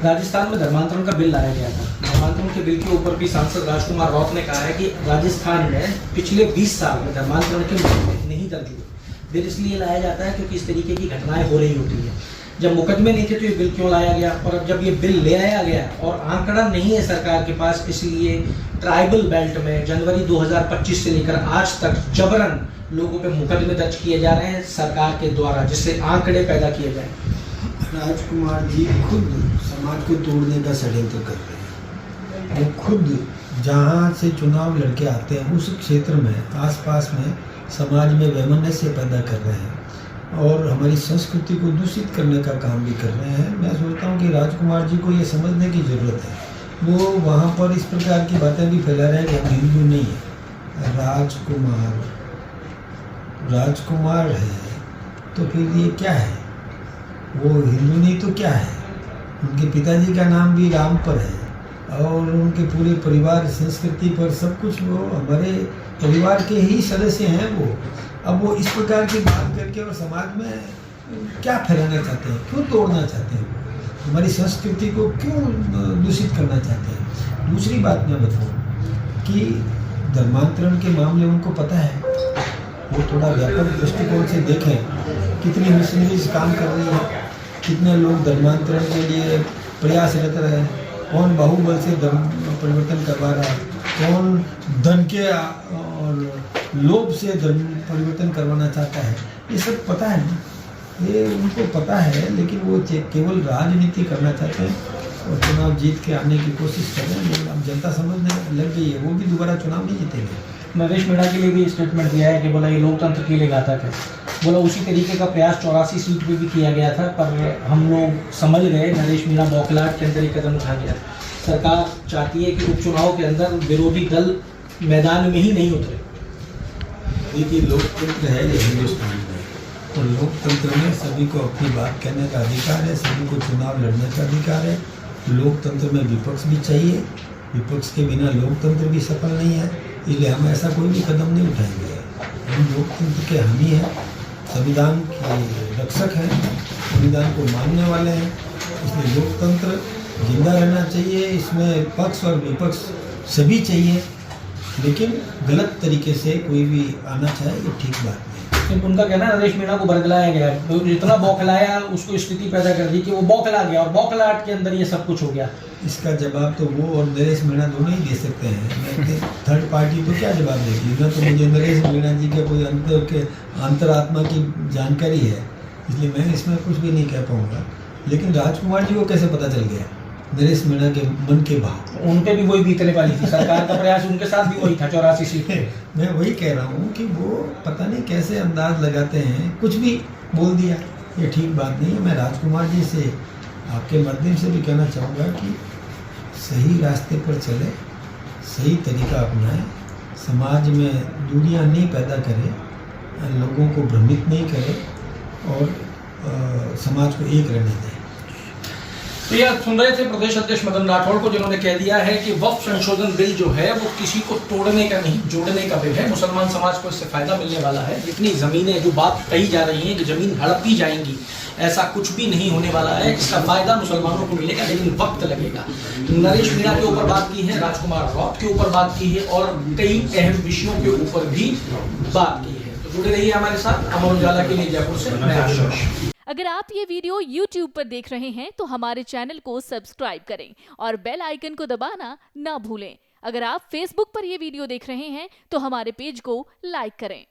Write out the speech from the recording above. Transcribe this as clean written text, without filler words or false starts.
राजस्थान में धर्मांतरण का बिल लाया गया था। धर्मांतरण के बिल के ऊपर भी सांसद राजकुमार रौत ने कहा है कि राजस्थान में पिछले 20 साल में धर्मांतरण के मुकदमे नहीं दर्ज हुए। बिल इसलिए लाया जाता है क्योंकि इस तरीके की घटनाएं हो रही होती है। जब मुकदमे नहीं थे तो ये बिल क्यों लाया गया, और अब जब ये बिल ले आया गया और आंकड़ा नहीं है सरकार के पास, इसलिए ट्राइबल बेल्ट में जनवरी 2025 से लेकर आज तक जबरन लोगों पे मुकदमे दर्ज किए जा रहे हैं सरकार के द्वारा, जिससे आंकड़े पैदा किए जाए। राजकुमार जी खुद समाज को तोड़ने का षड्यंत्र कर रहे हैं। वो खुद जहाँ से चुनाव लड़के आते हैं उस क्षेत्र में आसपास में समाज में वैमनस्य पैदा कर रहे हैं और हमारी संस्कृति को दूषित करने का काम भी कर रहे हैं। मैं सोचता हूँ कि राजकुमार जी को ये समझने की ज़रूरत है। वो वहाँ पर इस प्रकार की बातें भी फैला रहे हैं कि हम हिंदू नहीं है। राजकुमार है तो फिर ये क्या है? वो हिंदू नहीं तो क्या है? उनके पिताजी का नाम भी राम पर है और उनके पूरे परिवार संस्कृति पर सब कुछ वो हमारे परिवार के ही सदस्य हैं। वो अब वो इस प्रकार की बात करके और समाज में क्या फैलाना चाहते हैं, क्यों तोड़ना चाहते हैं, हमारी संस्कृति को क्यों दूषित करना चाहते हैं। दूसरी बात मैं बताऊँ कि धर्मांतरण के मामले उनको पता है, वो थोड़ा व्यापक दृष्टिकोण से देखें कितनी मिशनरीज काम कर रही है, कितने लोग धर्मांतरण के लिए प्रयासरत रहे, कौन बाहुबल से धर्म परिवर्तन करवा रहा है, कौन धन के और लोभ से धर्म परिवर्तन करवाना चाहता है, ये सब पता है ना, ये उनको पता है। लेकिन वो केवल राजनीति करना चाहते हैं और चुनाव जीत के आने की कोशिश कर रहे हैं। लेकिन अब जनता समझने लग गई है, वो भी दोबारा चुनाव नहीं जीतेंगे। नरेश मीणा के लिए भी स्टेटमेंट दिया है कि बोला ये लोकतंत्र के लिए घातक है। बोला उसी तरीके का प्रयास 84 सीट पे भी किया गया था, पर हम लोग समझ गए, नरेश मीणा बौखलाहट के अंदर एक कदम उठा गया। सरकार चाहती है कि उपचुनाव के अंदर विरोधी दल मैदान में ही नहीं उतरे। देखिए, लोकतंत्र है ये हिंदुस्तान में, तो लोकतंत्र में सभी को अपनी बात कहने का अधिकार है, सभी को चुनाव लड़ने का अधिकार है। लोकतंत्र में विपक्ष भी चाहिए, विपक्ष के बिना लोकतंत्र भी सफल नहीं है। इसलिए हम ऐसा कोई भी कदम नहीं उठाएंगे। हम लोकतंत्र के हामी हैं, संविधान के रक्षक हैं, संविधान को मानने वाले हैं। इसलिए लोकतंत्र जिंदा रहना चाहिए, इसमें पक्ष और विपक्ष सभी चाहिए, लेकिन गलत तरीके से कोई भी आना चाहे ये ठीक बात नहीं। उनका कहना है नरेश मीणा को बरगलाया गया, तो जितना बौखलाया उसको स्थिति पैदा कर दी कि वो बौखला गया और बौखलाहट के अंदर ये सब कुछ हो गया। इसका जवाब तो वो और नरेश मीणा दोनों ही दे सकते हैं। थर्ड पार्टी तो क्या जवाब देगी? न तो मुझे नरेश मीणा जी के कोई अंतरात्मा की जानकारी है, इसलिए मैं इसमें कुछ भी नहीं कह पाऊँगा। लेकिन राजकुमार जी को कैसे पता चल गया नरेश मीणा के मन के भाव? उन पे भी वही बीतने वाली थी, सरकार का प्रयास उनके साथ भी वही था 84 सीट पे। मैं वही कह रहा हूँ कि वो पता नहीं कैसे अंदाज लगाते हैं, कुछ भी बोल दिया, ये ठीक बात नहीं है। मैं राजकुमार जी से आपके माध्यम से भी कहना चाहूँगा कि सही रास्ते पर चले, सही तरीका अपनाएं, समाज में दूरियां नहीं पैदा करें, लोगों को भ्रमित नहीं करें और समाज को एक रहने दें। तो यह सुन रहे थे प्रदेश अध्यक्ष मदन राठौड़ को, जिन्होंने कह दिया है कि वक्फ संशोधन बिल जो है वो किसी को तोड़ने का नहीं, जोड़ने का बिल है। मुसलमान समाज को इससे फायदा मिलने वाला है। जितनी जमीनें जो बात कही जा रही है कि जमीन हड़पी जाएंगी, ऐसा कुछ भी नहीं होने वाला है। इसका फायदा मुसलमानों को मिलेगा, लेकिन वक्त लगेगा। नरेश मीणा के ऊपर बात की है, राजकुमार रौत के ऊपर बात की है और कई अहम विषयों के ऊपर भी बात की है। तो जुड़े रहिए हमारे साथ। अमर उजाला के लिए जयपुर से मैं आशीष। अगर आप ये वीडियो YouTube पर देख रहे हैं तो हमारे चैनल को सब्सक्राइब करें और बेल आइकन को दबाना ना भूलें। अगर आप Facebook पर ये वीडियो देख रहे हैं तो हमारे पेज को लाइक करें।